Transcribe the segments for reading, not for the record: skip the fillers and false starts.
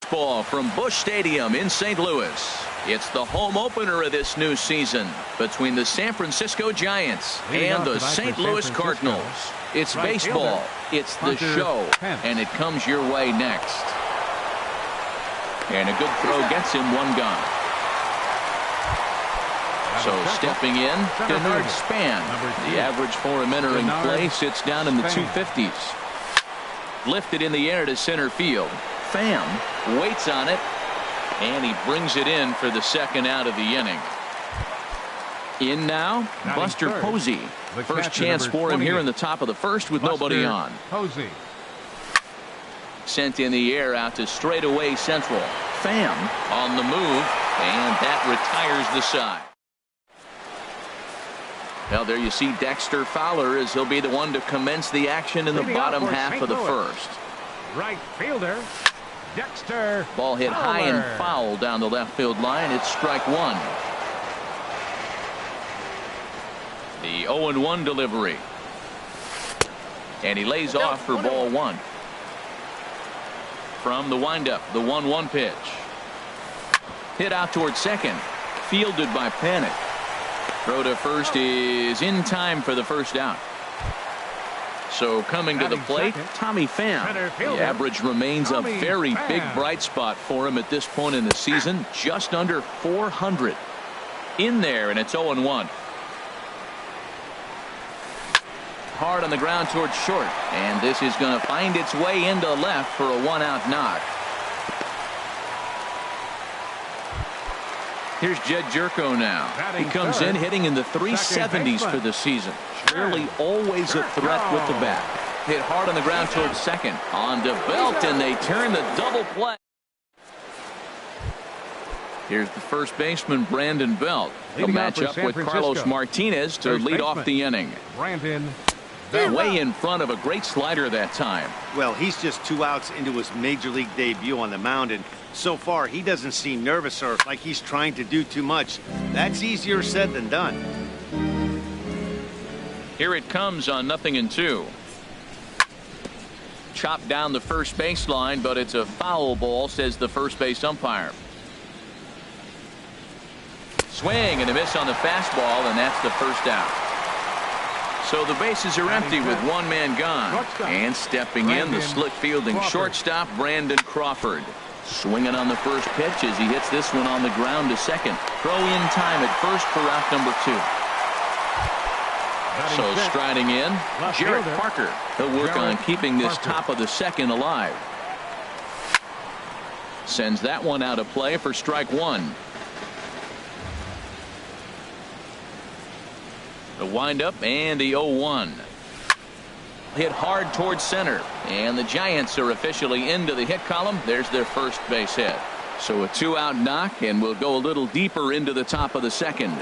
baseball from Busch Stadium in St. Louis. It's the home opener of this new season between the San Francisco Giants and the St. Louis Cardinals. It's baseball, it's the show, and it comes your way next. And a good throw gets him one gone. So stepping in, Denard Span. The average for him entering play sits down in the 250s. Lifted in the air to center field. Pham waits on it, and he brings it in for the second out of the inning. In now, Buster Posey. First chance for him here in the top of the first with nobody on. Posey. Sent in the air out to straightaway central. Pham on the move, and that retires the side. Well, there you see Dexter Fowler as he'll be the one to commence the action in the bottom half of the first. Right fielder, Dexter. Ball hit high and foul down the left field line. It's strike one. The 0-1 delivery. And he lays off for ball one. From the windup, the 1-1 pitch. Hit out towards second. Fielded by Panic. Throw to first is in time for the first out. So coming to the plate, Tommy Pham. The average remains a very big bright spot for him at this point in the season. Just under 400. In there, and it's 0-1. Hard on the ground towards short, and this is going to find its way into left for a one-out knock. Here's Jed Jerko now. He comes in hitting in the 370s for the season. Surely always a threat with the bat. Hit hard on the ground towards second. On to Belt, and they turn the double play. Here's the first baseman, Brandon Belt. He'll match up with Carlos Martinez to lead off the inning. Brandon. Way in front of a great slider that time. Well, he's just 2 outs into his major league debut on the mound, and so far he doesn't seem nervous or like he's trying to do too much. That's easier said than done. Here it comes on 0-2. Chopped down the first baseline, but it's a foul ball, says the first base umpire. Swing and a miss on the fastball, and that's the first out. So the bases are empty with one man gone. And stepping in, the slick fielding shortstop, Brandon Crawford. Swinging on the first pitch as he hits this one on the ground to second. Throw in time at first for out number 2. So striding in, Jarrett Parker. He'll work on keeping this top of the second alive. Sends that one out of play for strike one. The windup and the 0-1. Hit hard towards center, and the Giants are officially into the hit column. There's their first base hit. So a 2-out knock, and we'll go a little deeper into the top of the second.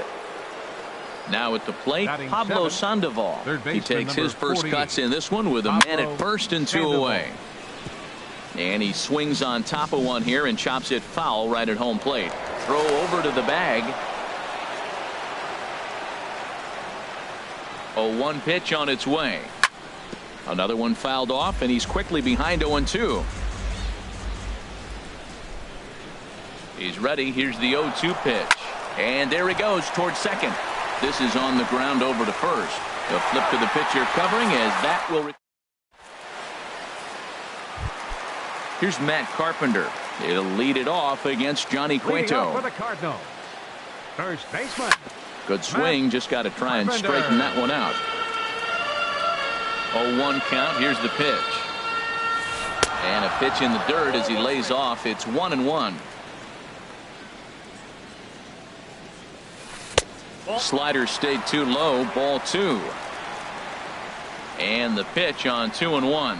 Now at the plate, Pablo Sandoval. He takes his first cuts in this one with a man at first and 2 away. And he swings on top of one here and chops it foul right at home plate. Throw over to the bag. 0-1 pitch on its way. Another one fouled off, and he's quickly behind 0-2. He's ready. Here's the 0-2 pitch. And there he goes towards second. This is on the ground over to first. The flip to the pitcher covering as that will. Here's Matt Carpenter. He'll lead it off against Johnny Cueto. For the Cardinals. First baseman. Good swing, just got to try and straighten that one out. 0-1 count. Here's the pitch. And a pitch in the dirt as he lays off. It's 1-1. Slider stayed too low. Ball 2. And the pitch on 2-1.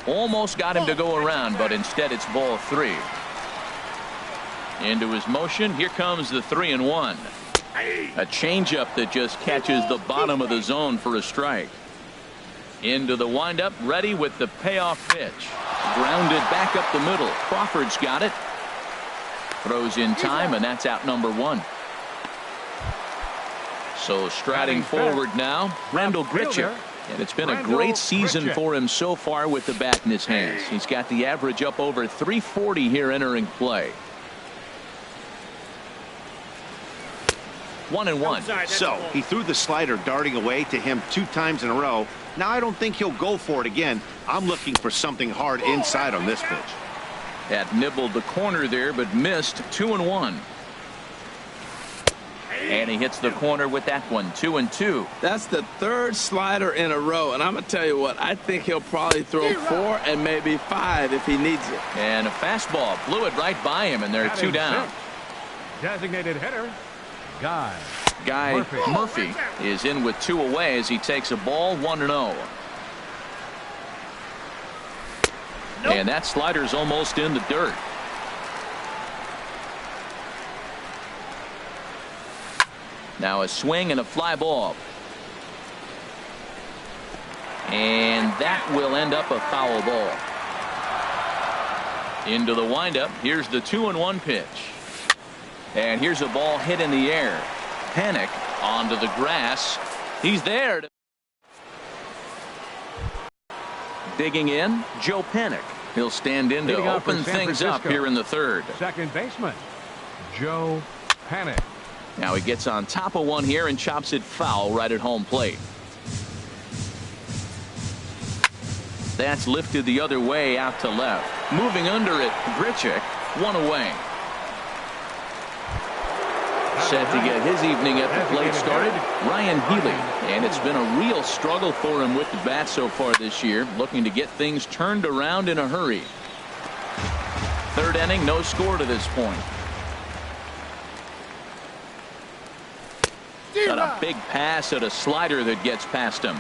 Almost got him to go around, but instead it's ball 3. Into his motion. Here comes the 3-1. A changeup that just catches the bottom of the zone for a strike. Into the windup, ready with the payoff pitch. Grounded back up the middle. Crawford's got it. Throws in time, and that's out number 1. So striding forward now, Randall Gritcher. And it's been a great season for him so far with the bat in his hands. He's got the average up over 340 here entering play. 1-1. So he threw the slider darting away to him 2 times in a row. Now I don't think he'll go for it again. I'm looking for something hard inside on this pitch. That nibbled the corner there, but missed. 2-1. And he hits the corner with that one. 2-2. That's the 3rd slider in a row. And I'm going to tell you what, I think he'll probably throw 4 and maybe 5 if he needs it. And a fastball blew it right by him, and they're 2 down. Designated hitter, Guy Murphy is in with 2 away as he takes a ball. 1-0. And that slider's almost in the dirt. Now a swing and a fly ball. And that will end up a foul ball. Into the windup. Here's the 2-1 pitch. And here's a ball hit in the air. Panic onto the grass. He's there. Digging in, Joe Panic. He'll stand in to open things up here in the 3rd. Second baseman, Joe Panic. Now he gets on top of one here and chops it foul right at home plate. That's lifted the other way out to left. Moving under it, Grichuk. 1 away. Set to get his evening at the plate started, Ryan Healy. And it's been a real struggle for him with the bat so far this year, looking to get things turned around in a hurry. 3rd inning, no score to this point. Got a big pass at a slider that gets past him.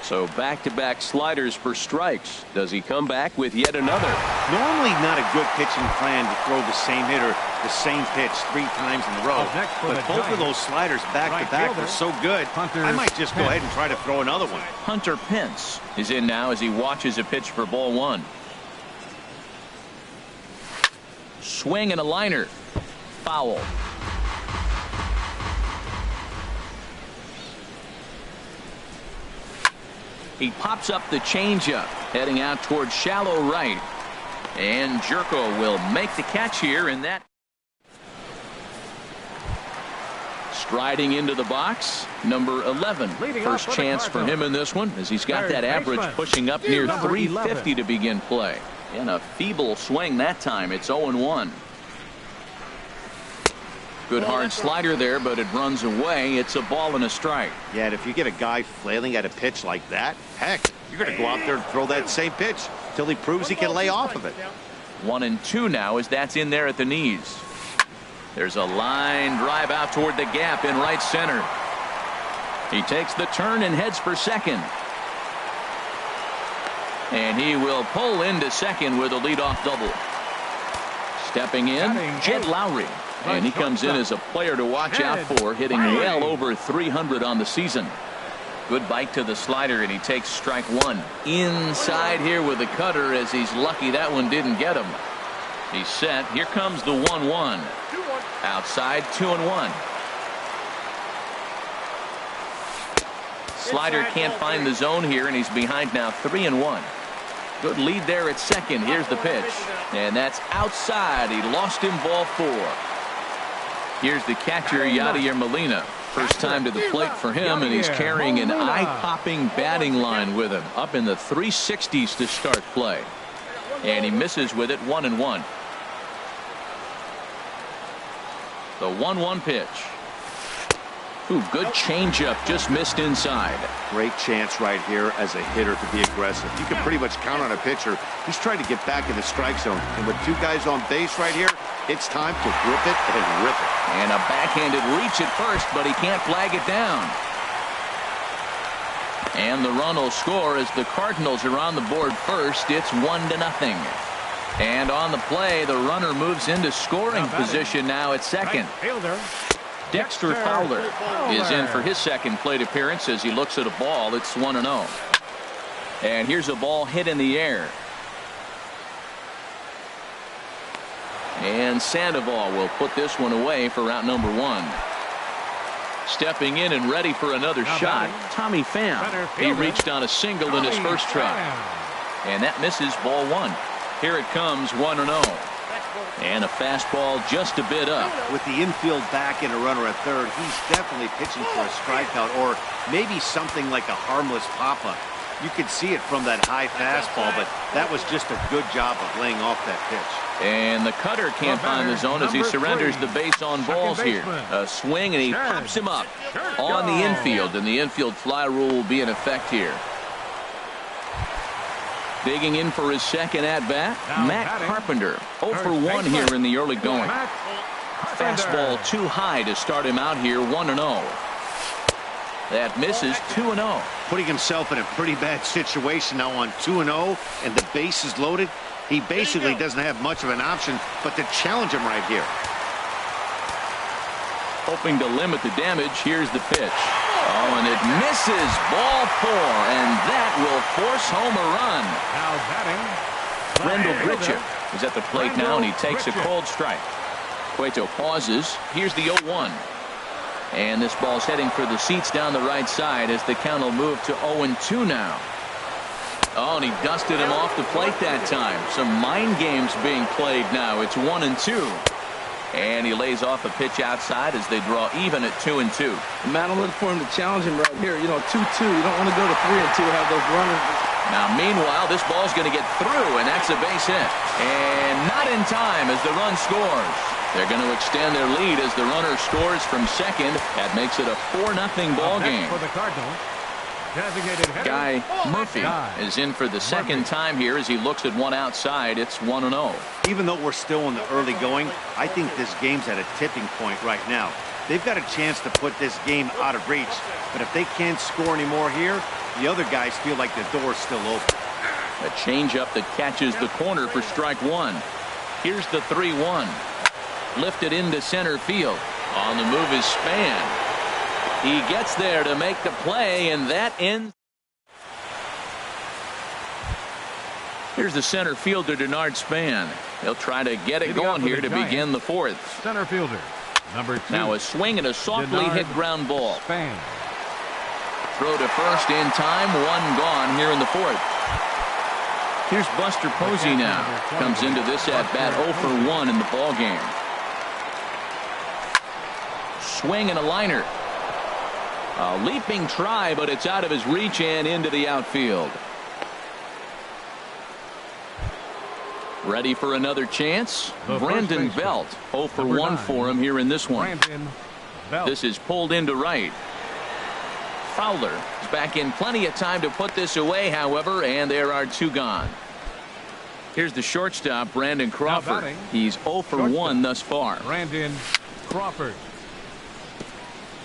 So back-to-back sliders for strikes. Does he come back with yet another? Normally not a good pitching plan to throw the same hitter the same pitch 3 times in a row. But both of those sliders back-to-back were so good, I might just go ahead and try to throw another one. Hunter Pence is in now as he watches a pitch for ball 1. Swing and a liner. Foul. He pops up the changeup, heading out towards shallow right. And Jerko will make the catch here, and that. Striding into the box, number 11. First chance for him in this one, as he's got that average pushing up near 350 to begin play. And a feeble swing that time. It's 0-1. Good hard slider there, but it runs away. It's a ball and a strike. Yeah, and if you get a guy flailing at a pitch like that, heck, you're going to go out there and throw that same pitch till he proves he can lay off of it. 1-2 now as that's in there at the knees. There's a line drive out toward the gap in right center. He takes the turn and heads for second. And he will pull into second with a leadoff double. Stepping in, Jed Lowry. And he comes in as a player to watch out for, hitting well over 300 on the season. Good bite to the slider, and he takes strike 1. Inside here with the cutter, as he's lucky that one didn't get him. He's set. Here comes the 1-1. Outside, 2-1. Slider can't find the zone here, and he's behind now 3-1. Good lead there at second. Here's the pitch. And that's outside. He lost him, ball 4. Here's the catcher, Yadier Molina. First time to the plate for him, and he's carrying an eye-popping batting line with him. Up in the 360s to start play. And he misses with it, 1-1. The 1-1 pitch. Ooh, good changeup, just missed inside. Great chance right here as a hitter to be aggressive. You can pretty much count on a pitcher. He's trying to get back in the strike zone. And with 2 guys on base right here, it's time to grip it and rip it. And a backhanded reach at first, but he can't flag it down. And the run will score as the Cardinals are on the board first. It's 1-0. And on the play, the runner moves into scoring position now at second. Dexter Fowler is in for his second plate appearance as he looks at a ball. It's 1-0. And here's a ball hit in the air. And Sandoval will put this one away for out number 1. Stepping in and ready for another shot, Tommy Pham. He reached on a single in his first try. And that misses, ball one. Here it comes, 1-0. And a fastball just a bit up. With the infield back and a runner at third, he's definitely pitching for a strikeout or maybe something like a harmless pop-up. You could see it from that high fastball, but that was just a good job of laying off that pitch. And the cutter can't find the zone as he surrenders the base on balls here. A swing, and he pops him up on the infield, and the infield fly rule will be in effect here. Digging in for his second at-bat, Matt Carpenter. 0 for 1 here in the early going. Fastball too high to start him out here, 1-0. That misses, 2-0. Putting himself in a pretty bad situation now on 2-0, and the base is loaded. He basically doesn't have much of an option but to challenge him right here. Hoping to limit the damage, here's the pitch. Oh, and it misses, ball 4, and that will force home a run. Now batting, Rendell Grichuk is at the plate now, and he takes a cold strike. Cueto pauses. Here's the 0-1. And this ball's heading for the seats down the right side as the count will move to 0-2 now. Oh, and he dusted him off the plate that time. Some mind games being played now. It's 1-2. And he lays off a pitch outside as they draw even at 2-2. Man, I'm looking for him to challenge him right here. You know, 2-2. You don't want to go to 3-2, have those runners. Now, meanwhile, this ball's going to get through, and that's a base hit. And not in time as the run scores. They're going to extend their lead as the runner scores from second. That makes it a 4-0 ball game. For the Cardinals, designated hitter, Guy Murphy is in for the second time here as he looks at one outside. It's 1-0. Even though we're still in the early going, I think this game's at a tipping point right now. They've got a chance to put this game out of reach, but if they can't score anymore here, the other guys feel like the door's still open. A changeup that catches the corner for strike one. Here's the 3-1. Lifted into center field. On the move is Span. He gets there to make the play, and that ends. Here's the center fielder, Denard Span. He'll try to get it going here to begin the fourth. Center fielder, number 2. Now a swing and a softly hit ground ball. Span. Throw to first in time. One gone here in the fourth. Here's Buster Posey now. Comes into this at-bat 0 for 1 in the ball game. Swing and a liner. A leaping try, but it's out of his reach and into the outfield. Ready for another chance? Brandon Belt. 0 for 1 for him here in this one. This is pulled into right. Fowler is back in plenty of time to put this away, however, and there are 2 gone. Here's the shortstop, Brandon Crawford. He's 0 for 1 thus far. Brandon Crawford.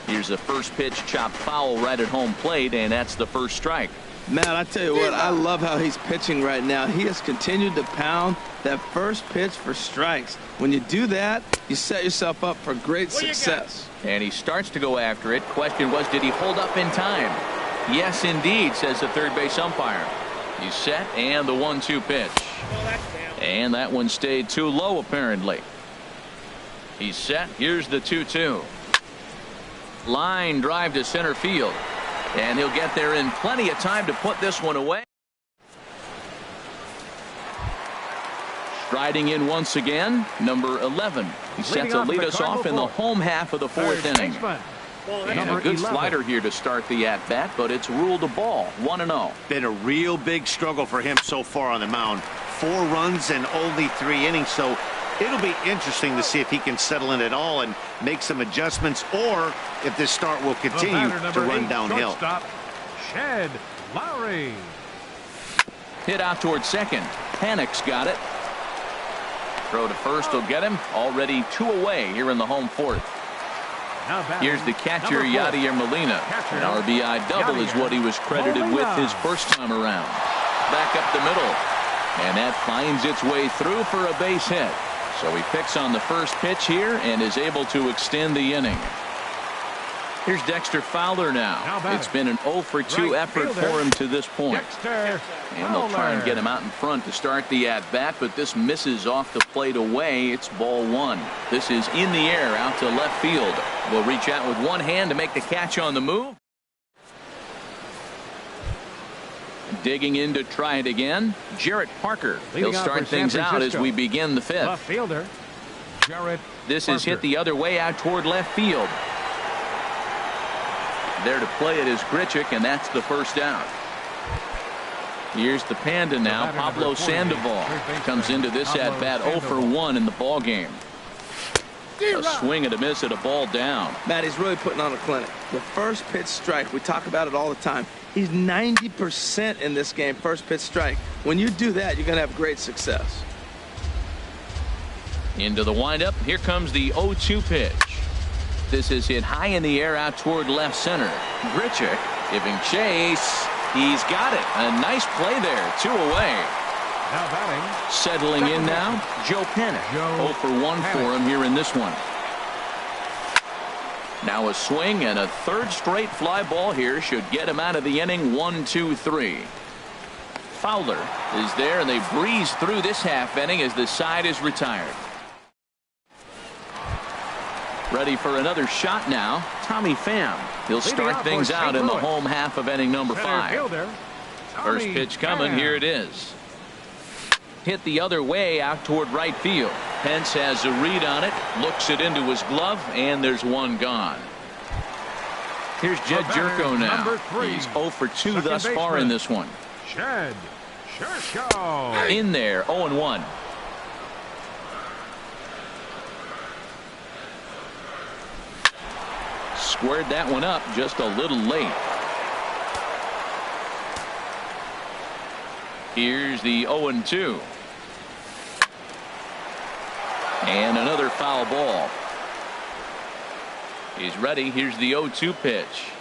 Here's a first pitch chopped foul right at home plate, and that's the first strike. Man, I tell you what, I love how he's pitching right now. He has continued to pound that first pitch for strikes. When you do that, you set yourself up for great success. And he starts to go after it. Question was, did he hold up in time? Yes, indeed, says the third base umpire. He's set, and the 1-2 pitch. And that one stayed too low, apparently. He's set. Here's the 2-2. Line drive to center field. And he'll get there in plenty of time to put this one away. Striding in once again, number 11. He's set to lead us off in the home half of the fourth inning. And a good slider here to start the at-bat, but it's ruled a ball. 1-0. Been a real big struggle for him so far on the mound. 4 runs and only 3 innings, so it'll be interesting to see if he can settle in at all and make some adjustments, or if this start will continue to run downhill. Shed Lowry. Hit out towards second. Panic's got it. Throw to first will get him. Already 2 away here in the home fourth. Here's the catcher, Yadier Molina. An RBI double is what he was credited with his first time around. Back up the middle. And that finds its way through for a base hit. So he picks on the first pitch here and is able to extend the inning. Here's Dexter Fowler now. It's been an 0 for 2 effort for him to this point. And they'll try and get him out in front to start the at-bat, but this misses off the plate away. It's ball 1. This is in the air out to left field. Will reach out with one hand to make the catch on the move. Digging in to try it again, Jarrett Parker. He'll start things out as we begin the 5th. Left fielder, Jarrett This Parker. is hit the other way out toward left field. There to play it is Grichuk, and that's the first out. Here's the Panda now, Pablo Sandoval. Comes into this at-bat 0 for 1 in the ball game. A swing and a miss at a ball down. Matt, he's really putting on a clinic. The first pitch strike, we talk about it all the time. He's 90% in this game, first pitch strike. When you do that, you're going to have great success. Into the windup. Here comes the 0-2 pitch. This is hit high in the air out toward left center. Grichuk giving chase. He's got it. A nice play there. 2 away. Now batting. Settling in now, Joe Panic. 0 for 1 for him here in this one. Now a swing and a third straight fly ball here should get him out of the inning. 1-2-3. Fowler is there, and they breeze through this half inning as the side is retired. Ready for another shot now, Tommy Pham. He'll start things out in the home half of inning number 5. First pitch coming. Here it is. Hit the other way out toward right field. Pence has a read on it, looks it into his glove, and there's one gone. Here's Jed Jerko now. He's 0 for 2 thus far in this one. Shed Jerko. In there, 0-1. Squared that one up just a little late. Here's the 0-2. And another foul ball. He's ready. Here's the 0-2 pitch.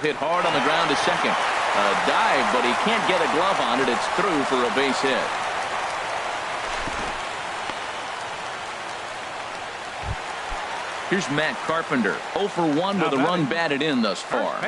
Hit hard on the ground to second. A dive, but he can't get a glove on it. It's through for a base hit. Here's Matt Carpenter. 0 for 1 with a run batted in thus far.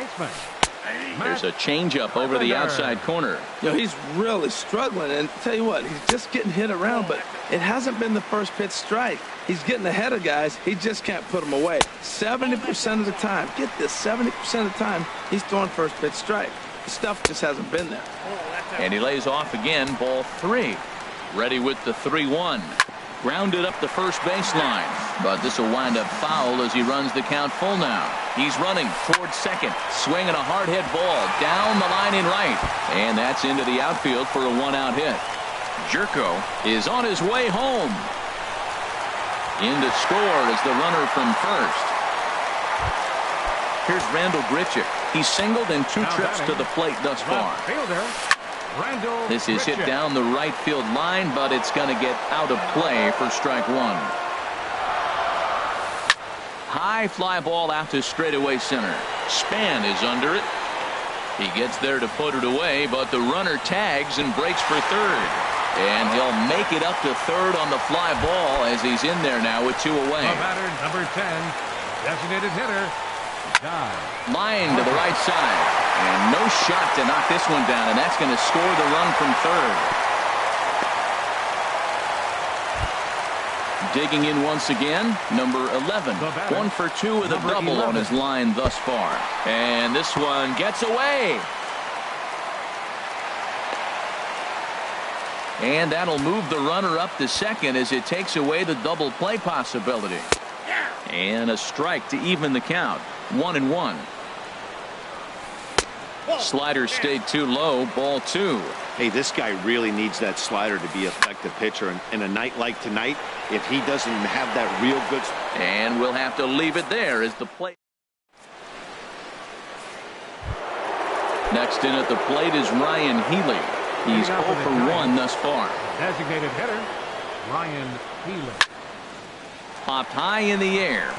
There's a changeup over the outside corner. You know, he's really struggling, and tell you what, he's just getting hit around, but it hasn't been the first pitch strike. He's getting ahead of guys. He just can't put them away. 70% of the time, get this, 70% of the time, he's throwing first pitch strike. The stuff just hasn't been there. And he lays off again, ball 3. Ready with the 3-1. Grounded up the first baseline, but this will wind up foul as he runs the count full now. He's running towards second, swinging a hard hit ball down the line in right, and that's into the outfield for a 1-out hit. Jerko is on his way home. In to score is the runner from first. Here's Randall Grichuk. He's singled in 2 trips to the plate thus far. This is hit down the right field line, but it's going to get out of play for strike 1. High fly ball out to straightaway center. Span is under it. He gets there to put it away, but the runner tags and breaks for third. And he'll make it up to third on the fly ball as he's in there now with 2 away. The batter, number 10, designated hitter. Line to the right side, and no shot to knock this one down, and that's going to score the run from third. Digging in once again, number 11, 1 for 2 with a double 11 on his line thus far, and this one gets away, and that'll move the runner up to second as it takes away the double play possibility, and a strike to even the count. 1-1. Slider stayed too low. Ball 2. Hey, this guy really needs that slider to be an effective pitcher. And in a night like tonight, if he doesn't have that real good. And we'll have to leave it there as the plate. Next in at the plate is Ryan Healy. He's 0 for 1 thus far. Designated hitter, Ryan Healy. Popped high in the air.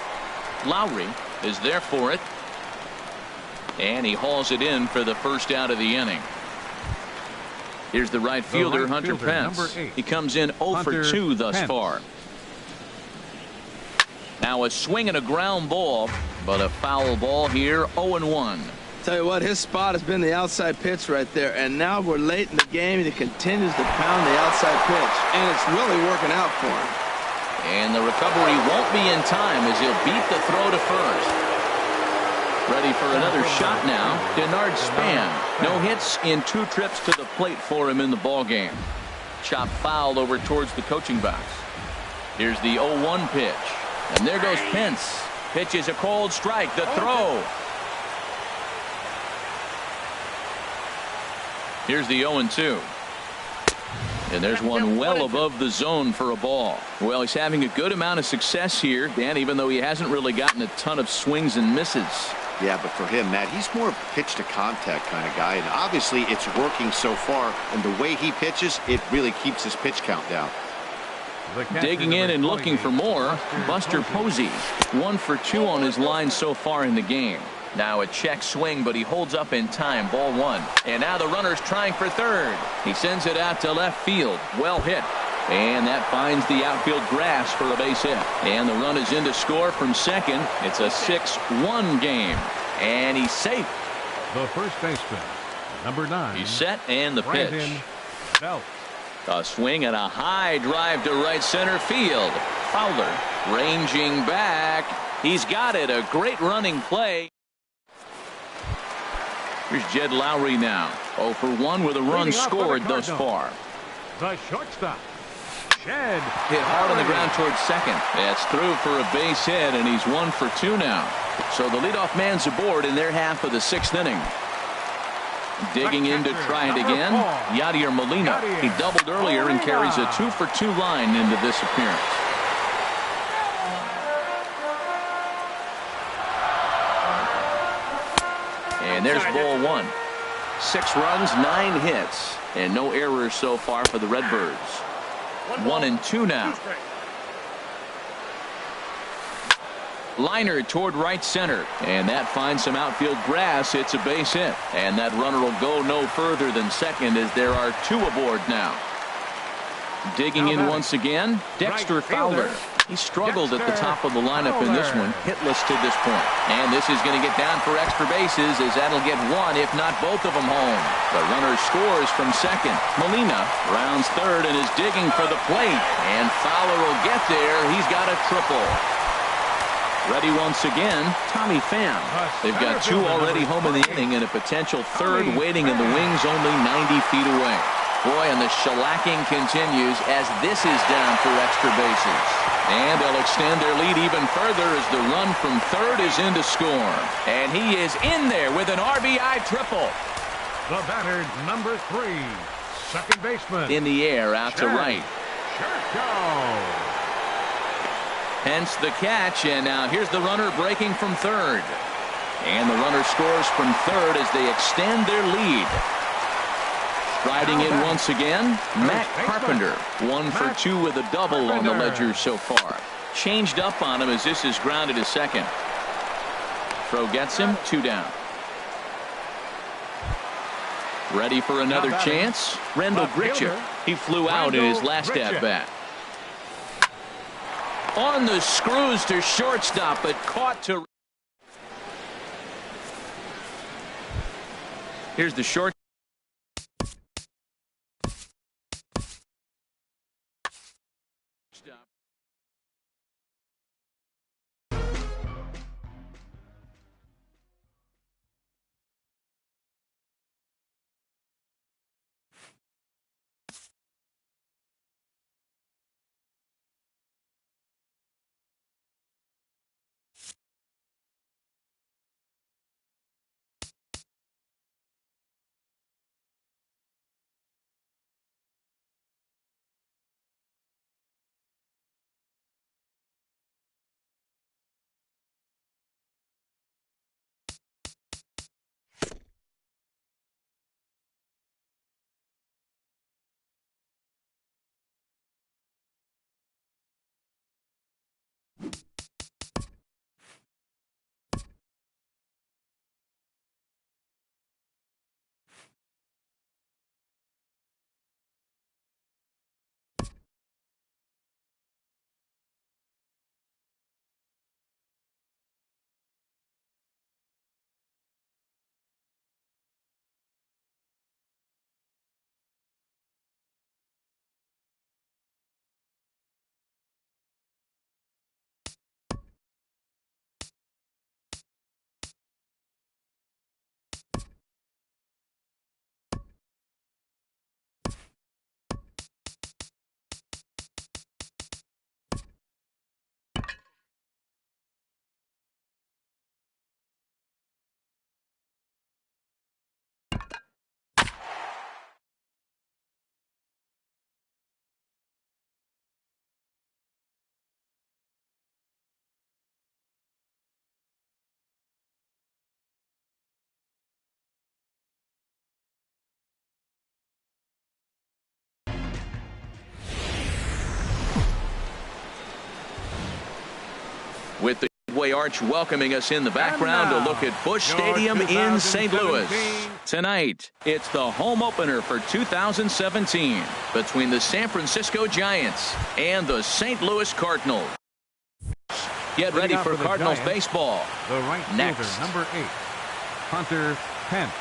Lowry is there for it, and he hauls it in for the first out of the inning. Here's the right fielder, Hunter Pence. He comes in 0 for 2 thus far. Now a swing and a ground ball But a foul ball here, 0-1. Tell you what, his spot has been the outside pitch right there, and now we're late in the game, and he continues to pound the outside pitch, and it's really working out for him. And the recovery won't be in time as he'll beat the throw to first. Ready for another shot now, Denard Span. No hits in 2 trips to the plate for him in the ballgame. Chop fouled over towards the coaching box. Here's the 0-1 pitch, and there goes Pence. Pitch is a cold strike, the throw. Here's the 0-2. And there's one well above the zone for a ball. Well, he's having a good amount of success here, Dan, even though he hasn't really gotten a ton of swings and misses. Yeah, but for him, Matt, he's more of a pitch to contact kind of guy, and obviously it's working so far, and the way he pitches, it really keeps his pitch count down. Digging in and looking for more, Buster Posey. 1 for 2 on his line so far in the game. Now a check swing, but he holds up in time. Ball 1. And now the runner's trying for third. He sends it out to left field. Well hit. And that finds the outfield grass for a base hit. And the run is in to score from second. It's a 6-1 game. And he's safe. The first baseman, number 9. He's set, and the pitch. Belt. A swing and a high drive to right center field. Fowler ranging back. He's got it. A great running play. Here's Jed Lowry now. 0 for 1 with a run scored thus far. The shortstop, Jed. Hit hard on the ground towards second. That's through for a base hit, and he's 1 for 2 now. So the leadoff man's aboard in their half of the 6th inning. Digging in to try it again, Yadier Molina. He doubled earlier and carries a 2 for 2 line into this appearance. And there's ball 1. 6 runs, 9 hits, and no errors so far for the Redbirds. 1-2 now. Liner toward right center, and that finds some outfield grass. It's a base hit, and that runner will go no further than second as there are 2 aboard now. Digging in once again, Dexter Fowler. He struggled at the top of the lineup in this one, hitless to this point. And this is going to get down for extra bases as that'll get 1, if not both of them home. The runner scores from second. Molina rounds third and is digging for the plate. And Fowler will get there. He's got a triple. Ready once again, Tommy Pham. They've got 2 already home in the inning and a potential 3rd waiting in the wings only 90 feet away. Boy, and the shellacking continues as this is down for extra bases. And they'll extend their lead even further as the run from third is in to score. And he is in there with an RBI triple. The batter, number 3, second baseman. In the air out to right. Sherko. Hence the catch, and now here's the runner breaking from third. And the runner scores from third as they extend their lead. Riding in once again, Matt Carpenter. 1 for 2 with a double on the ledger so far. Changed up on him as this is grounded to second. Throw gets him, 2 down. Ready for another chance? Rendell Gritcher. He flew out in his last at-bat. On the screws to shortstop, but caught to... Here's the short. with the Midway Arch welcoming us in the background to look at Busch Stadium in St. Louis. Tonight, it's the home opener for 2017 between the San Francisco Giants and the St. Louis Cardinals. Get ready for Cardinals baseball. The right next. fielder, number 8, Hunter Pence.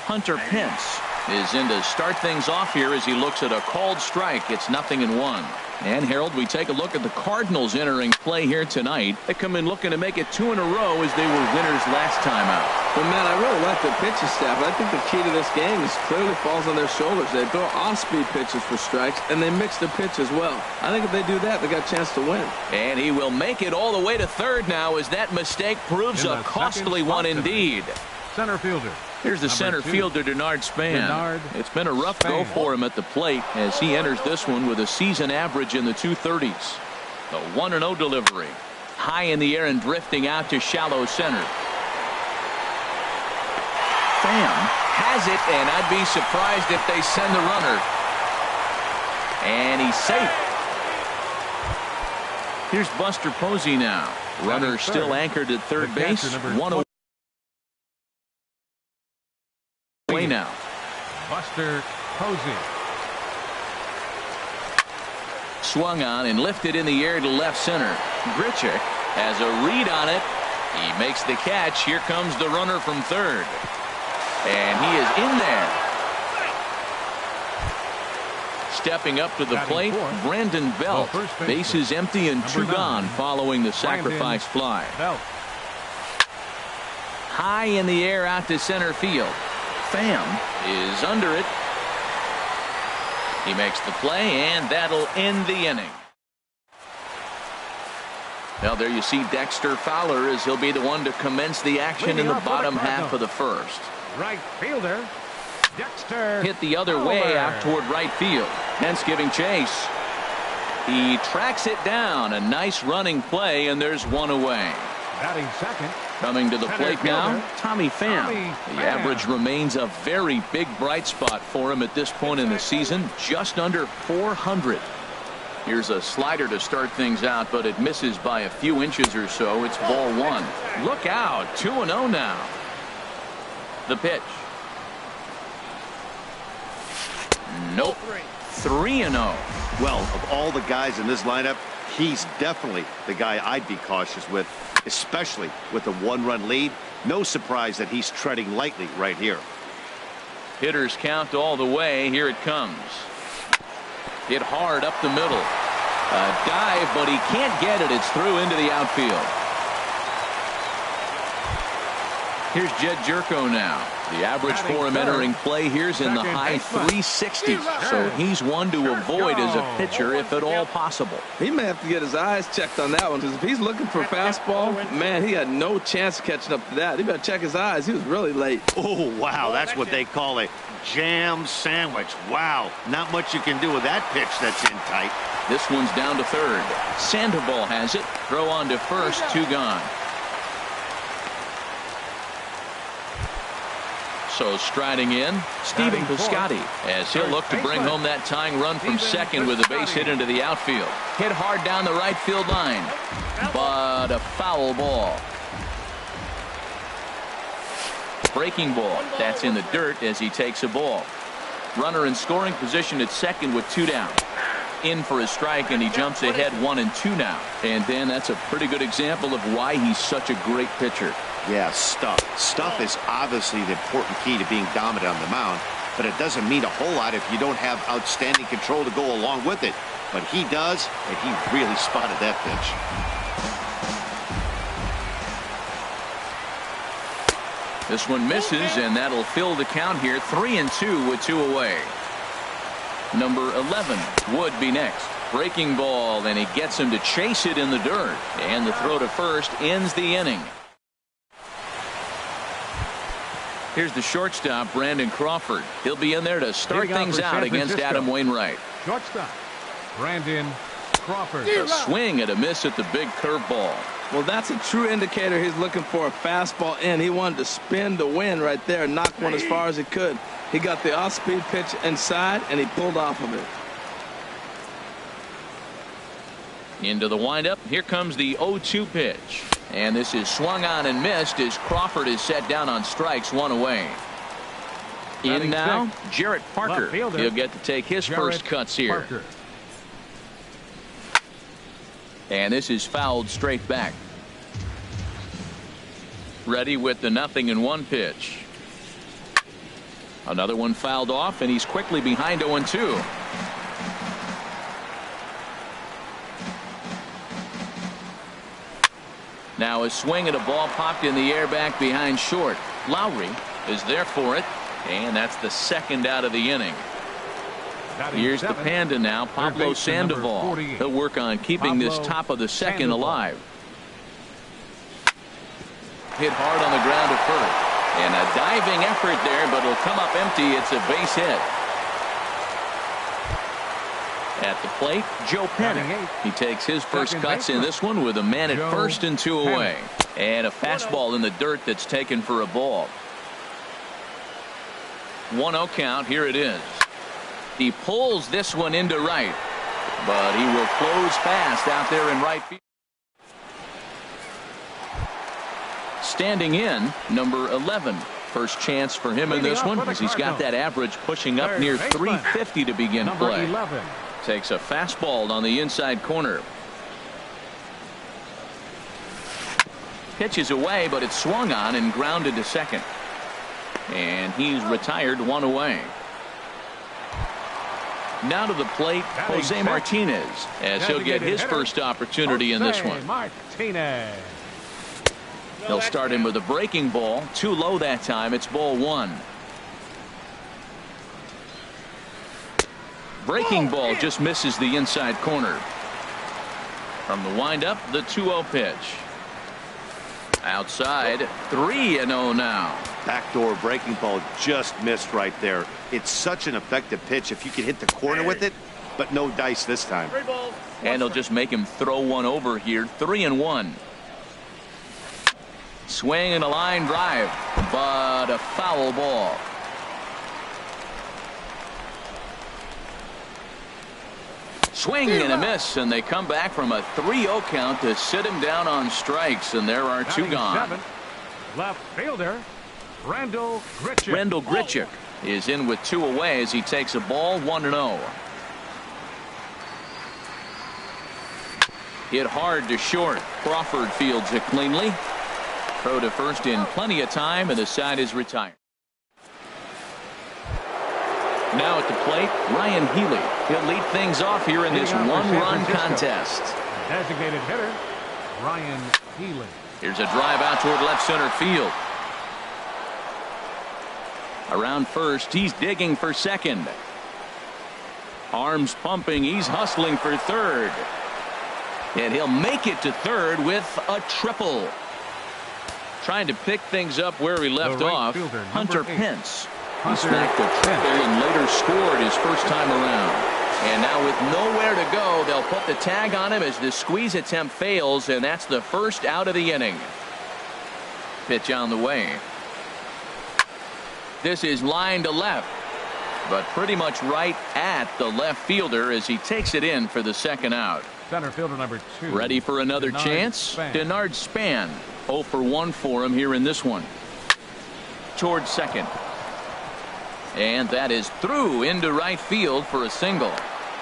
Hunter Pence is in to start things off here as he looks at a called strike. It's 0-1. And Harold, we take a look at the Cardinals entering play here tonight. They come in looking to make it 2 in a row as they were winners last time out. Well, man, I really like the pitching staff. I think the key to this game is clearly falls on their shoulders. They throw off-speed pitches for strikes, and they mix the pitch as well. I think if they do that, they got a chance to win. And he will make it all the way to third now as that mistake proves a costly one indeed. Center fielder. Here's the center fielder, Denard Span. It's been a rough go for him at the plate as he enters this one with a season average in the 230s. The 1-0 delivery. High in the air and drifting out to shallow center. Pham has it, and I'd be surprised if they send the runner. And he's safe. Here's Buster Posey now. Runner still anchored at third base. 1-0. Away now. Buster Posey. Swung on and lifted in the air to left center. Grichuk has a read on it. He makes the catch. Here comes the runner from third. And he is in there. Stepping up to the plate, Brandon Belt. Bases empty and 2 gone following the sacrifice fly. High in the air out to center field. Pham is under it. He makes the play, and that'll end the inning. Well, there you see Dexter Fowler as he'll be the one to commence the action in the bottom half of the first. Right fielder, Dexter hit the other way out toward right field. Pence giving chase. He tracks it down. A nice running play, and there's one away. Batting second. Coming to the plate now, Tommy Pham. The average remains a very big bright spot for him at this point in the season, just under 400. Here's a slider to start things out, but it misses by a few inches or so. It's ball 1. Look out, 2-0 now. The pitch. Nope. 3-0. Well, of all the guys in this lineup, he's definitely the guy I'd be cautious with, especially with a 1-run lead. No surprise that he's treading lightly right here. Hitters count all the way. Here it comes. Hit hard up the middle. A dive, but he can't get it. It's through into the outfield. Here's Jed Jerko now. The average for him entering play here's in the high 360s. So he's one to avoid as a pitcher if at all possible. He may have to get his eyes checked on that one, because if he's looking for a fastball, man, he had no chance of catching up to that. He better check his eyes. He was really late. Oh, wow. That's what they call a jam sandwich. Wow. Not much you can do with that pitch that's in tight. This one's down to third. Sandoval has it. Throw on to first. 2 gone. So striding in, Stephen Piscotty, as he'll look to bring home that tying run from second with a base hit into the outfield. Hit hard down the right field line, but a foul ball. Breaking ball. That's in the dirt as he takes a ball. Runner in scoring position at second with 2 down. In for a strike, and he jumps ahead 1-2 now. And Dan, that's a pretty good example of why he's such a great pitcher. Yeah, stuff. Stuff is obviously the important key to being dominant on the mound, but it doesn't mean a whole lot if you don't have outstanding control to go along with it. But he does, and he really spotted that pitch. This one misses, and that'll fill the count here. 3-2 with 2 away. Number 11 would be next. Breaking ball, and he gets him to chase it in the dirt. And the throw to first ends the inning. Here's the shortstop, Brandon Crawford. He'll be in there to start things out against Adam Wainwright. Shortstop, Brandon Crawford. A swing and a miss at the big curveball. Well, that's a true indicator he's looking for a fastball in. He wanted to spin to win right there, knock one as far as he could. He got the off-speed pitch inside, and he pulled off of it. Into the windup. Here comes the 0-2 pitch. And this is swung on and missed as Crawford is set down on strikes, one away. In now, Jarrett Parker. He'll get to take his first cuts here. Parker. And this is fouled straight back. Ready with the 0-1 pitch. Another one fouled off, and he's quickly behind 0-2. Now a swing and a ball popped in the air back behind short. Lowry is there for it, and that's the second out of the inning. Here's the Panda now, Pablo Sandoval. He'll work on keeping this top of the second alive. Hit hard on the ground to first. And a diving effort there, but it'll come up empty. It's a base hit. At the plate, Joe Penn. He takes his first cuts in this one with a man at first and 2 away. And a fastball in the dirt that's taken for a ball. 1-0 count. Here it is. He pulls this one into right, but he will close fast out there in right field. Standing in, number 11. First chance for him in this one as he's got that average pushing up near 350 to begin play. Takes a fastball on the inside corner. Pitches away, but it's swung on and grounded to second. And he's retired, 1 away. Now to the plate, Jose Martinez, as he'll get his first opportunity in this one. They'll start him with a breaking ball. Too low that time. It's ball 1. Breaking ball just misses the inside corner. From the windup, the 2-0 pitch. Outside, 3-0 now. Backdoor breaking ball just missed right there. It's such an effective pitch if you can hit the corner with it, but no dice this time. And they'll just make him throw one over here. 3-1. Swing and a line drive, but a foul ball. Swing and a miss, and they come back from a 3-0 count to sit him down on strikes, and there are 2 gone. Left fielder, Randall Grichuk. Randall Grichuk is in with 2 away as he takes a ball, 1-0. Hit hard to short. Crawford fields it cleanly. Throw to first in plenty of time, and the side is retired. Now at the plate, Ryan Healy. He'll lead things off here in this 1-run contest. Designated hitter, Ryan Healy. Here's a drive out toward left center field. Around first, he's digging for second. Arms pumping, he's hustling for third. And he'll make it to third with a triple. Trying to pick things up where he left off, Hunter Pence. He snagged a triple and later scored his first time around. And now with nowhere to go, they'll put the tag on him as the squeeze attempt fails, and that's the first out of the inning. Pitch on the way. This is line to left, but pretty much right at the left fielder as he takes it in for the second out. Center fielder number 2. Ready for another chance? Denard Span. 0 for 1 for him here in this one. Towards second. And that is through into right field for a single.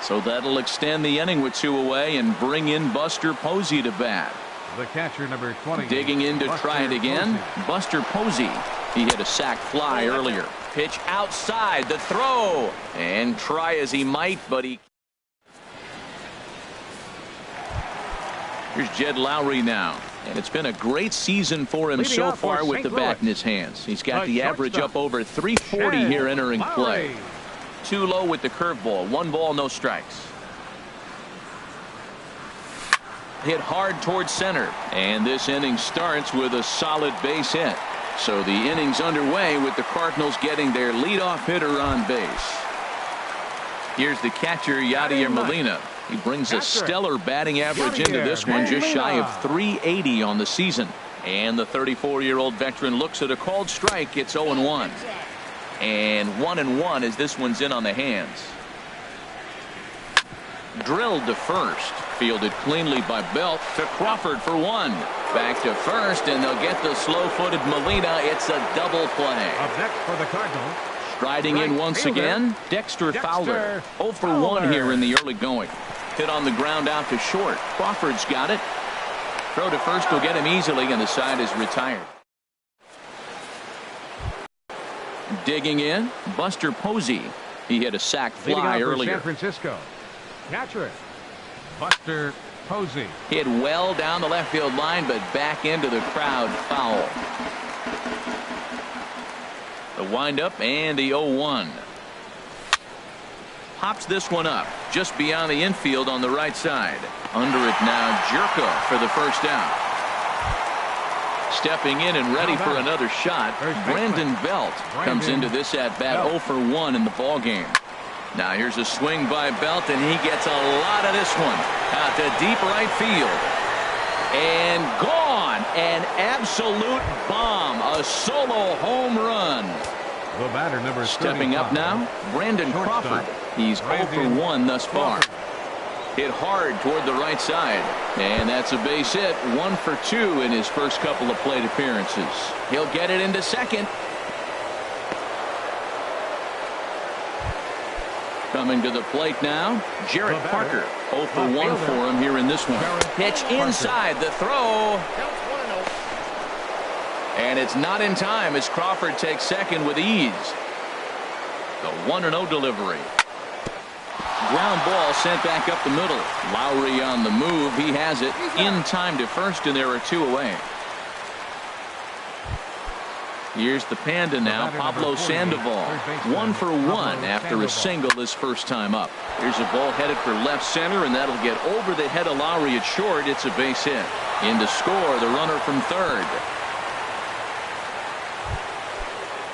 So that'll extend the inning with 2 away and bring in Buster Posey to bat. The catcher number 20. Digging in to try it again. Buster Posey. He hit a sac fly earlier. Pitch outside, the throw. And try as he might, but he... Here's Jed Lowry now. And it's been a great season for him so far with the bat in his hands. He's got the average up over 340 here entering play. Too low with the curveball. 1 ball, no strikes. Hit hard towards center. And this inning starts with a solid base hit. So the inning's underway with the Cardinals getting their leadoff hitter on base. Here's the catcher, Yadier Molina. He brings a stellar batting average into this one, just shy of 380 on the season. And the 34-year-old veteran looks at a called strike. It's 0-1. And 1-1 as this one's in on the hands. Drilled to first. Fielded cleanly by Belt to Crawford for one. Back to first, and they'll get the slow-footed Molina. It's a double play. Up next for the Cardinals. Striding in once again, Dexter Fowler. 0 for 1 here in the early going. Hit on the ground out to short. Crawford's got it. Throw to first will get him easily, and the side is retired. Digging in, Buster Posey. He hit a sac fly earlier. San Francisco. Catcher, Buster Posey. Hit well down the left field line, but back into the crowd, foul. The windup and the 0-1. Pops this one up just beyond the infield on the right side. Under it now, Jerko for the first out. Stepping in and ready for another shot, Brandon Belt comes into this at bat 0 for 1 in the ball game. Now here's a swing by Belt, and he gets a lot of this one out to deep right field. And gone. An absolute bomb. A solo home run. The batter, number Stepping up now, Brandon Crawford. He's 0 for 1 thus far. Hit hard toward the right side. And that's a base hit. 1 for 2 in his first couple of plate appearances. He'll get it into second. Coming to the plate now, Jarrett Parker. 0 for 1 for him here in this one. Pitch inside, the throw. And it's not in time as Crawford takes second with ease. The 1-0 delivery. Ground ball sent back up the middle. Lowry on the move. He has it in time to first, and there are 2 away. Here's the Panda now, Pablo Sandoval. 1 for 1 after a single his first time up. Here's a ball headed for left center, and that'll get over the head of Lowry at short. It's a base hit. In to score, the runner from third.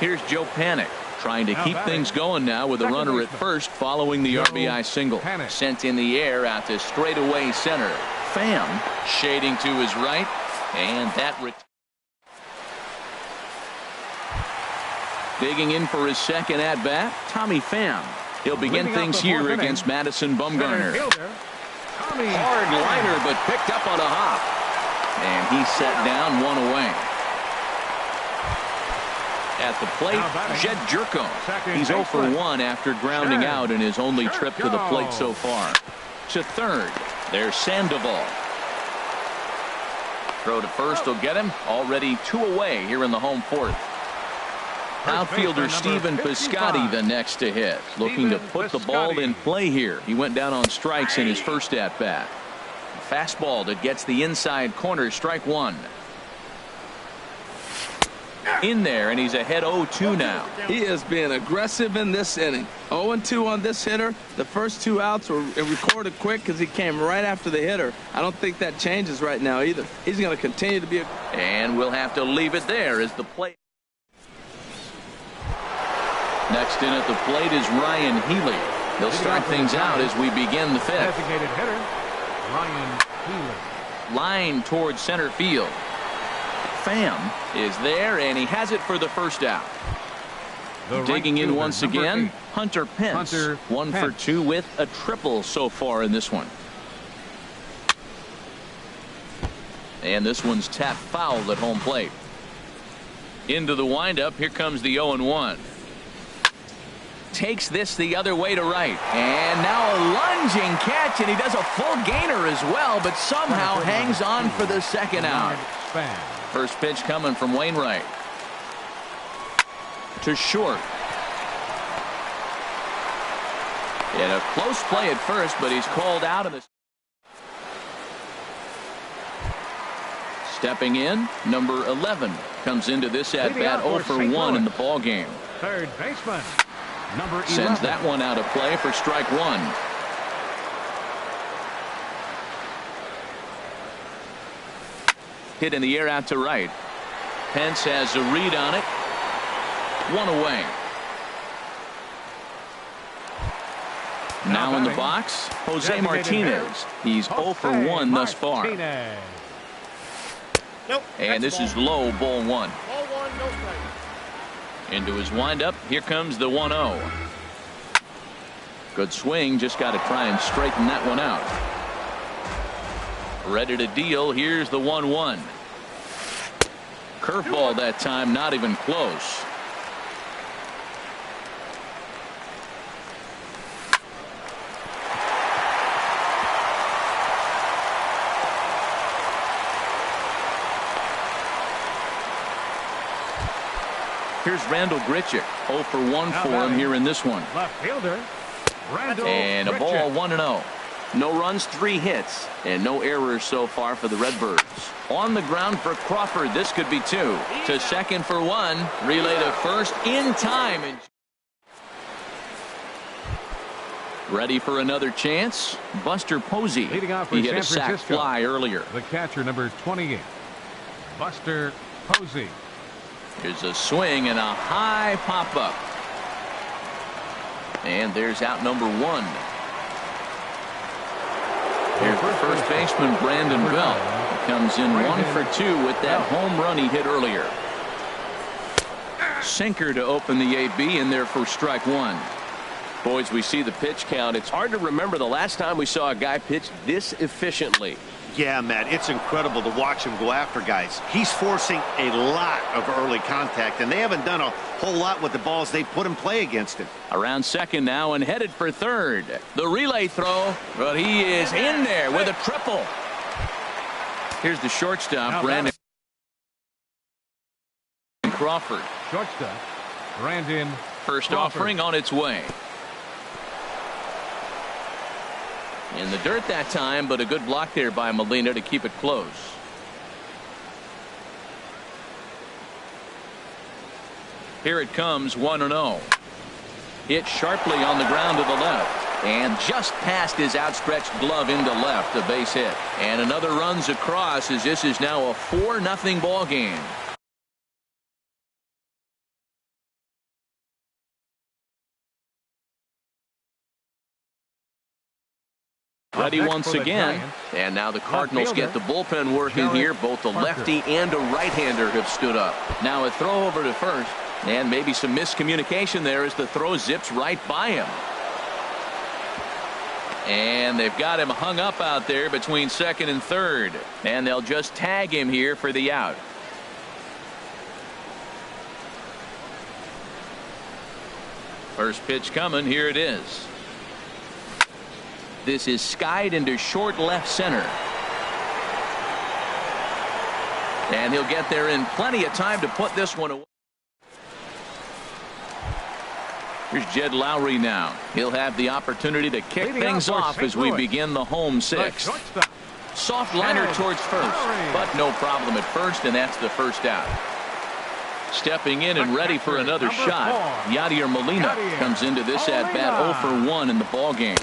Here's Joe Panik trying to keep things going now with a runner at first following the RBI single. Sent in the air out to straightaway center. Pham shading to his right, and that digging in for his second at bat, Tommy Pham. He'll begin things here against Madison Bumgarner. Hard liner, but picked up on a hop, and he's set down 1 away. At the plate, Jed Jerko. He's 0 for 1 after grounding out in his only trip to the plate so far. To third, there's Sandoval. Throw to first will get him. Already 2 away here in the home fourth. Outfielder Stephen Piscotty the next to hit. Looking to put the ball in play here. He went down on strikes in his first at bat. Fastball that gets the inside corner, strike 1. In there, and he's ahead 0-2 now. He is being aggressive in this inning. 0-2 on this hitter. The first 2 outs were recorded quick because he came right after the hitter. I don't think that changes right now either. He's going to continue to be and we'll have to leave it there as the plate. Next in at the plate is Ryan Healy. He'll start things out as we begin the 5th. Designated hitter, Ryan Healy. Line towards center field. Pham is there, and he has it for the first out. Digging in once again, Hunter Pence. 1 for 2 with a triple so far in this one. And this one's tapped foul at home plate. Into the windup, here comes the 0-1. Takes this the other way to right, and now a lunging catch, and he does a full gainer as well, but somehow hangs on for the second out. First pitch coming from Wainwright. To short. And a close play at first, but he's called out of the. Stepping in, number 11 comes into this at bat 0 for 1 in the ball game. Third baseman, number 11. Sends that one out of play for strike 1. Hit in the air out to right. Pence has a read on it. 1 away. Now in the box, Jose Martinez. He's 0 for 1 thus far. And this is low, ball 1. Ball 1, no strike. Into his windup. Here comes the 1-0. Good swing. Just got to try and straighten that one out. Ready to deal. Here's the 1-1. Curveball that time, not even close. Here's Randall Grichuk. 0 for 1 for him here in this one. Left fielder, Randall and a ball, 1-0. No runs, 3 hits, and no errors so far for the Redbirds. On the ground for Crawford. This could be 2. To second for 1. Relay to first in time. Ready for another chance. Buster Posey. Leading off for He hit a San sac Francisco, fly earlier. the catcher, number 28, Buster Posey. Here's a swing and a high pop-up. And there's out number 1. Here's the first baseman, Brandon Belt. He comes in 1 for 2 with that home run he hit earlier. Sinker to open the AB in there for strike 1. Boys, we see the pitch count. It's hard to remember the last time we saw a guy pitch this efficiently. Yeah, Matt, it's incredible to watch him go after guys. He's forcing a lot of early contact, and they haven't done a whole lot with the balls they put in play against him. Around second now and headed for third. The relay throw, but he is in there with a triple. Here's the shortstop, Brandon Crawford. Shortstop, Brandon First Crawford. offering on its way. In the dirt that time, but a good block there by Molina to keep it close. Here it comes, 1-0. Hit sharply on the ground to the left. And just past his outstretched glove into left, a base hit. And another runs across as this is now a 4-0 ball game. Ready once again, and now the Cardinals get the bullpen working here. Both the lefty and a right-hander have stood up. Now a throw over to first, and maybe some miscommunication there as the throw zips right by him. And they've got him hung up out there between second and third, and they'll just tag him here for the out. First pitch coming, here it is. This is skied into short left center. And he'll get there in plenty of time to put this one away. Here's Jed Lowry now. He'll have the opportunity to kick things off as we begin the home sixth. Soft liner towards first, but no problem at first, and that's the first out. Stepping in and ready for another shot, Yadier Molina comes into this at bat 0 for 1 in the ball game.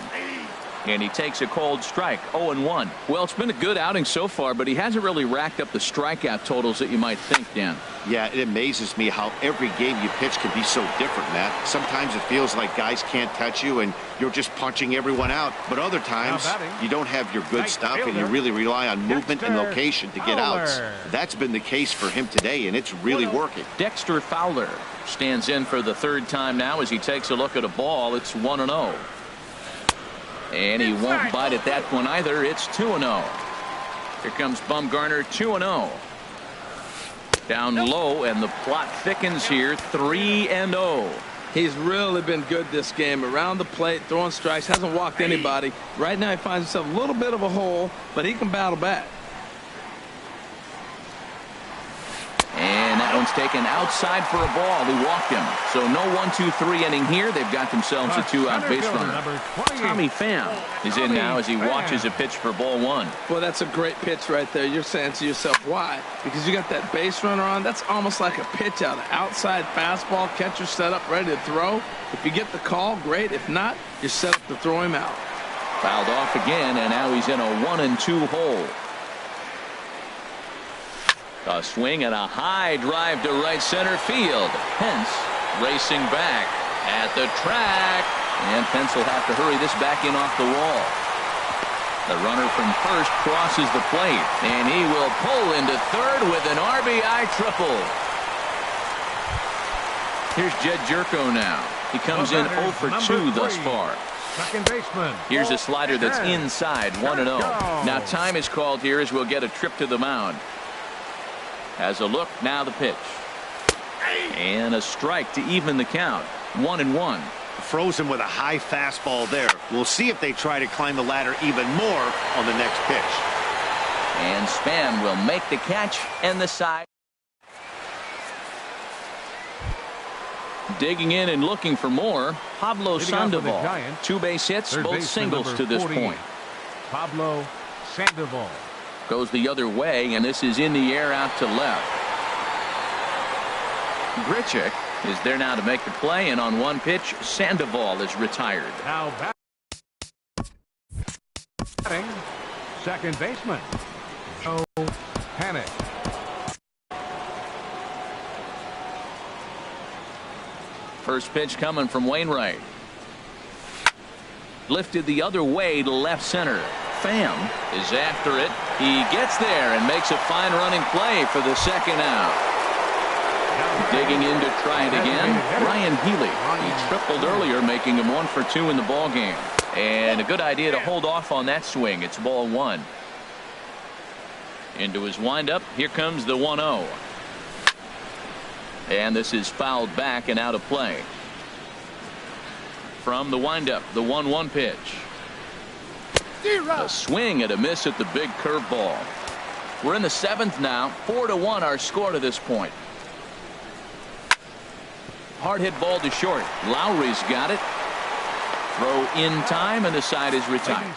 And he takes a cold strike, 0-1. Well, it's been a good outing so far, but he hasn't really racked up the strikeout totals that you might think, Dan. Yeah, it amazes me how every game you pitch can be so different, Matt. Sometimes it feels like guys can't touch you and you're just punching everyone out. But other times you don't have your good stuff and you really rely on movement and location to get outs. That's been the case for him today, and it's really working. Dexter Fowler stands in for the third time now as he takes a look at a ball. It's 1-0. And he won't bite at that one either. It's 2-0. Here comes Bumgarner, 2-0. Down low, and the plot thickens here, 3-0. He's really been good this game. Around the plate, throwing strikes, hasn't walked anybody. Right now he finds himself a little bit of a hole, but he can battle back. And that one's taken outside for a ball. He walked him. So no 1-2-3 inning here. They've got themselves a 2-out base runner. Tommy Pham is in now as he watches a pitch for ball 1. Well, that's a great pitch right there. You're saying to yourself, why? Because you got that base runner on. That's almost like a pitch out. Outside fastball, catcher set up, ready to throw. If you get the call, great. If not, you're set up to throw him out. Fouled off again, and now he's in a 1-2 hole. A swing and a high drive to right center field. Pence racing back at the track. And Pence will have to hurry this back in off the wall. The runner from first crosses the plate. And he will pull into third with an RBI triple. Here's Jed Jerko now. He comes in 0 for 2 thus far. Second baseman. Here's a slider that's inside, 1-0. Go. Now time is called here as we'll get a trip to the mound. Has a look, now the pitch. And a strike to even the count. 1-1. Frozen with a high fastball there. We'll see if they try to climb the ladder even more on the next pitch. And Span will make the catch and the side. Digging in and looking for more, Pablo Sandoval. 2 base hits, both singles to this point. Pablo Sandoval. Goes the other way, and this is in the air out to left. Grichuk is there now to make the play, and on one pitch, Sandoval is retired. Now batting, second baseman, Joe Panic. First pitch coming from Wainwright. Lifted the other way to left center. Pham is after it. He gets there and makes a fine running play for the second out. Digging in to try it again, Ryan Healy. He tripled earlier, making him 1 for 2 in the ball game. And a good idea to hold off on that swing. It's ball 1. Into his windup. Here comes the 1-0. And this is fouled back and out of play. From the windup, the 1-1 pitch. A swing and a miss at the big curveball. We're in the 7th now. 4-1 our score to this point. Hard hit ball to short. Lowry's got it. Throw in time, and the side is retired.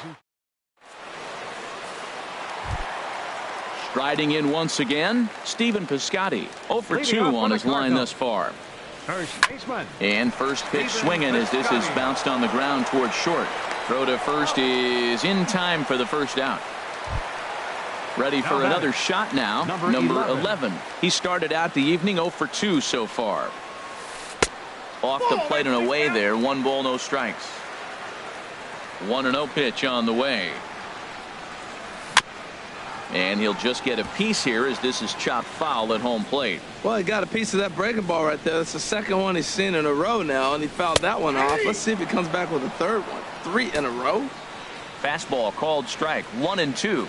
Striding in once again, Stephen Piscotty. 0 for 2 on his line thus far. First baseman. And first pitch swinging as this is bounced on the ground towards short. Throw to first is in time for the first out. Ready for another shot now. Number 11. He started out the evening 0 for 2 so far. Off the plate and away there. 1 ball, no strikes. 1-0 pitch on the way. And he'll just get a piece here as this is chopped foul at home plate. Well, he got a piece of that breaking ball right there. That's the second one he's seen in a row now, and he fouled that one off. Let's see if he comes back with a third one. 3 in a row. Fastball called strike. 1-2.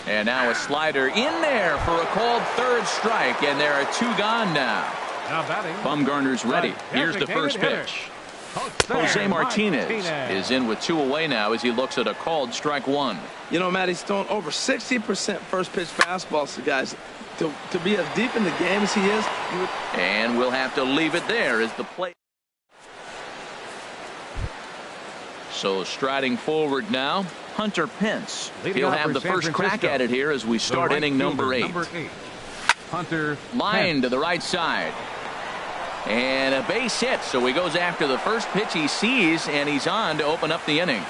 And now a slider in there for a called third strike, and there are 2 gone now. Now batting. Bumgarner's ready. Here's the first pitch. Jose Martinez is in with 2 away now as he looks at a called strike 1. You know, Matt, he's thrown over 60% first pitch fastballs to guys. To be as deep in the game as he is. And we'll have to leave it there as the play. So striding forward now, Hunter Pence. He'll have the first crack at it here as we start inning number 8. Hunter line to the right side. And a base hit, so he goes after the first pitch he sees, and he's on to open up the inning.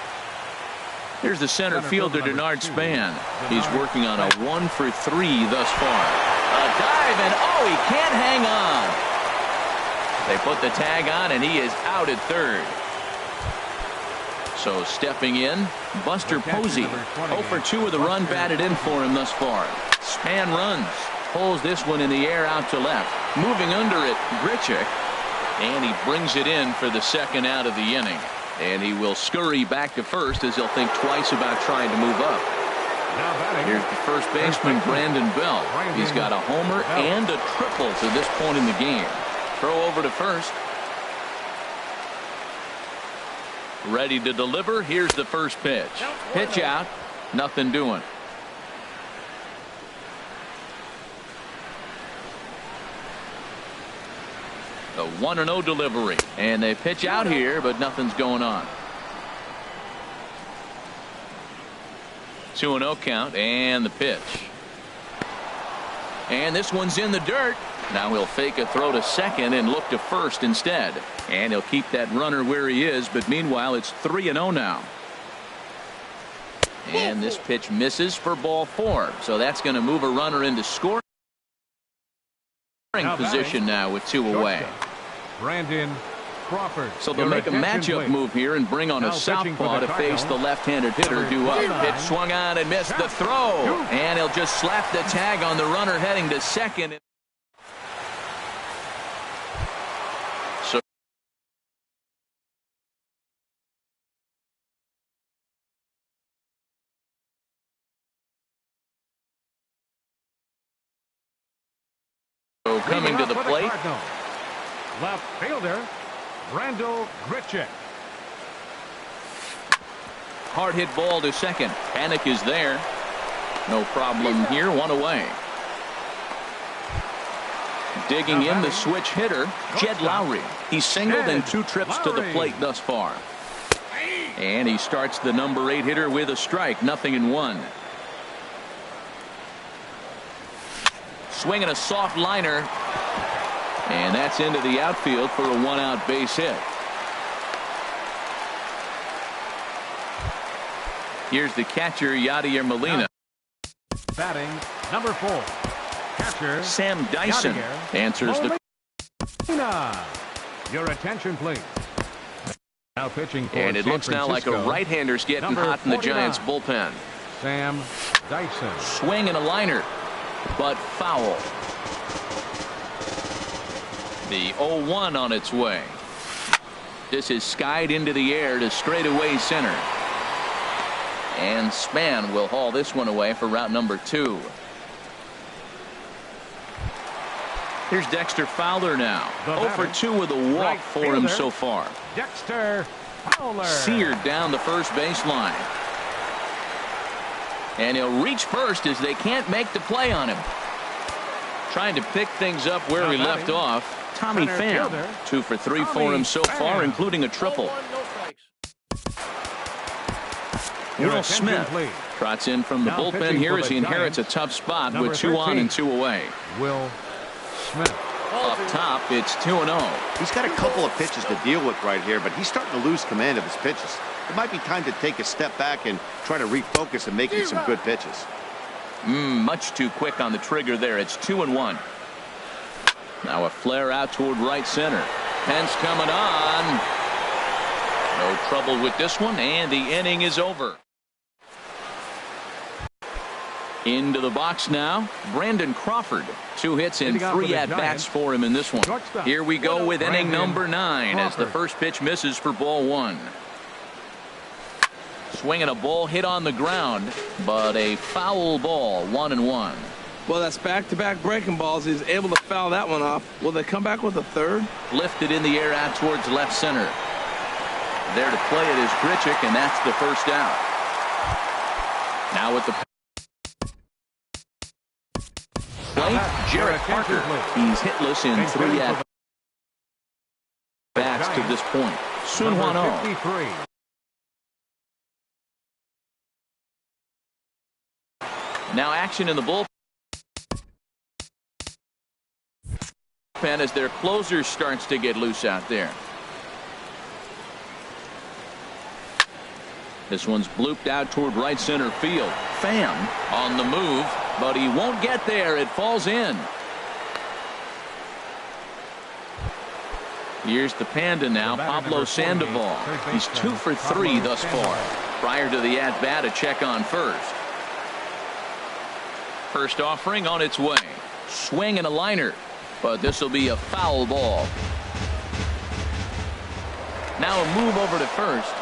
Here's the center fielder, Denard Span. He's working on a 1 for 3 thus far. A dive, and oh, he can't hang on. They put the tag on, and he is out at third. So stepping in, Buster Posey. 0 for 2 with a run batted in for him thus far. Span runs. Pulls this one in the air out to left. Moving under it, Grichuk. And he brings it in for the second out of the inning. And he will scurry back to first as he'll think twice about trying to move up. Here's the first baseman, Brandon Bell. He's got a homer and a triple to this point in the game. Throw over to first. Ready to deliver. Here's the first pitch. Pitch out. Nothing doing. A 1-0 delivery. And they pitch out here, but nothing's going on. 2-0 count, and the pitch. And this one's in the dirt. Now he'll fake a throw to second and look to first instead. And he'll keep that runner where he is, but meanwhile it's 3-0 now. And this pitch misses for ball 4. So that's going to move a runner into scoring position now with 2 away. Brandon Crawford. So they'll make a matchup move here and bring on a southpaw to face the left-handed hitter due up. Pitch swung on and missed the throw. And he'll just slap the tag on the runner heading to second. coming to the plate. Left fielder, Randall Grichuk. Hard hit ball to second. Panic is there. No problem here. One away. Digging in the switch hitter, Jed Lowry. He's singled in 2 trips to the plate thus far. And he starts the number 8 hitter with a strike. 0-1. Swinging a soft liner. And that's into the outfield for a 1-out base hit. Here's the catcher, Yadier Molina. Batting number 4. Catcher Sam Dyson answers the. Your attention, please. Now pitching for And it looks now like a right-hander's getting hot in the Giants bullpen. Sam Dyson. Swing and a liner, but foul. The 0-1 on its way. This is skied into the air to straightaway center. And Span will haul this one away for route number 2. Here's Dexter Fowler now. 0 for 2 with a walk for him so far. Dexter Fowler. Seared down the first baseline. And he'll reach first as they can't make the play on him. Trying to pick things up where he left off. Tommy Pham. 2 for 3 for him so far, including a triple. Will Smith trots in from the bullpen here as he inherits a tough spot with 2 on and 2 away. Will Smith. Up top, it's 2-0. He's got a couple of pitches to deal with right here, but he's starting to lose command of his pitches. It might be time to take a step back and try to refocus and making some good pitches. Much too quick on the trigger there. It's 2-1. Now a flare out toward right center. Pence coming on. No trouble with this one, and the inning is over. Into the box now, Brandon Crawford. 2 hits and 3 at-bats for him in this one. Here we go with inning number 9 as the first pitch misses for ball 1. Swinging a ball hit on the ground, but a foul ball, 1-1. Well, that's back-to-back breaking balls. He's able to foul that one off. Will they come back with a third? Lifted in the air out towards left center. There to play it is Grichuk, and that's the first out. Now with the plate, Jarrett Parker. He's hitless in 3 at-bats to this point. Soon 1-0. Now action in the bullpen as their closer starts to get loose out there. This one's blooped out toward right center field. Pham on the move, but he won't get there. It falls in. Here's the Panda now, Pablo Sandoval. He's 2 for 3 thus far. Prior to the at-bat, a check on first. First offering on its way. Swing and a liner, but this will be a foul ball. Now a move over to first.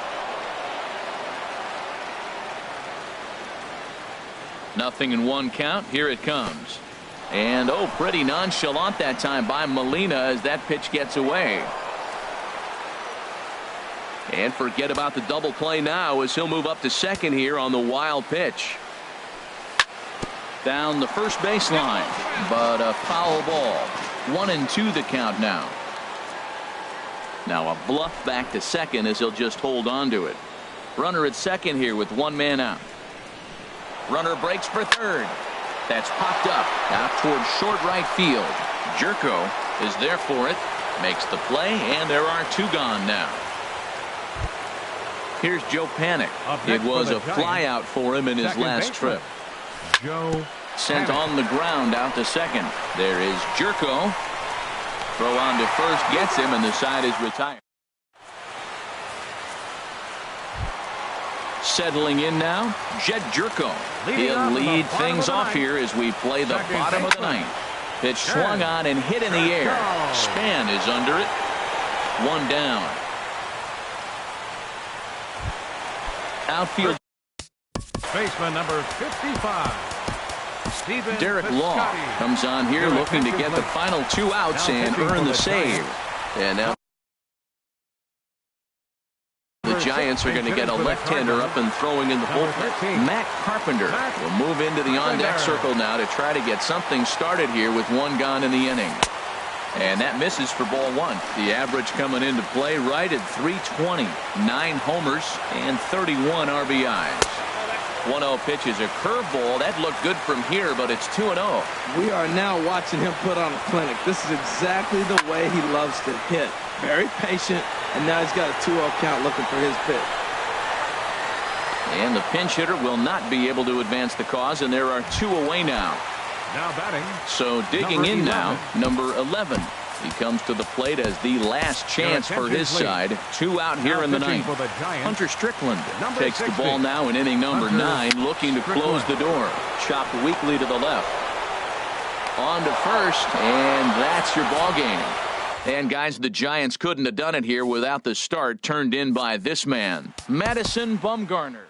0-1 count. Here it comes. And pretty nonchalant that time by Molina as that pitch gets away. And forget about the double play now as he'll move up to second here on the wild pitch. Down the first baseline, but a foul ball. 1-2 the count now. Now a bluff back to second as he'll just hold on to it. Runner at second here with 1 man out. Runner breaks for third. That's popped up out towards short right field. Jerko is there for it. Makes the play, and there are 2 gone now. Here's Joe Panic. It was a fly out for him in his last trip. Joe sent on the ground out to second. There is Jerko. Throw on to first gets him, and the side is retired. Settling in now, Jed Jerko. He'll lead things off here as we play the bottom of the 9th. Pitch swung on and hit in the air. Span is under it. 1 down. Outfield. Baseman number 55. Derek Law comes on here looking to get the final 2 outs and earn the save. And now the Giants are going to get a left-hander up and throwing in the bullpen. Matt Carpenter will move into the on-deck circle now to try to get something started here with 1 gone in the inning. And that misses for ball 1. The average coming into play right at 320. 9 homers and 31 RBIs. 1-0 pitch is a curveball. That looked good from here, but it's 2-0. We are now watching him put on a clinic. This is exactly the way he loves to hit. Very patient, and now he's got a 2-0 count looking for his pitch. And the pinch hitter will not be able to advance the cause, and there are 2 away now. Now batting. So digging in now, number 11. He comes to the plate as the last chance for his side. 2 out here in the ninth. Hunter Strickland takes the ball now in inning number 9, looking to close the door. Chopped weakly to the left. On to first, and that's your ball game. And guys, the Giants couldn't have done it here without the start turned in by this man, Madison Bumgarner.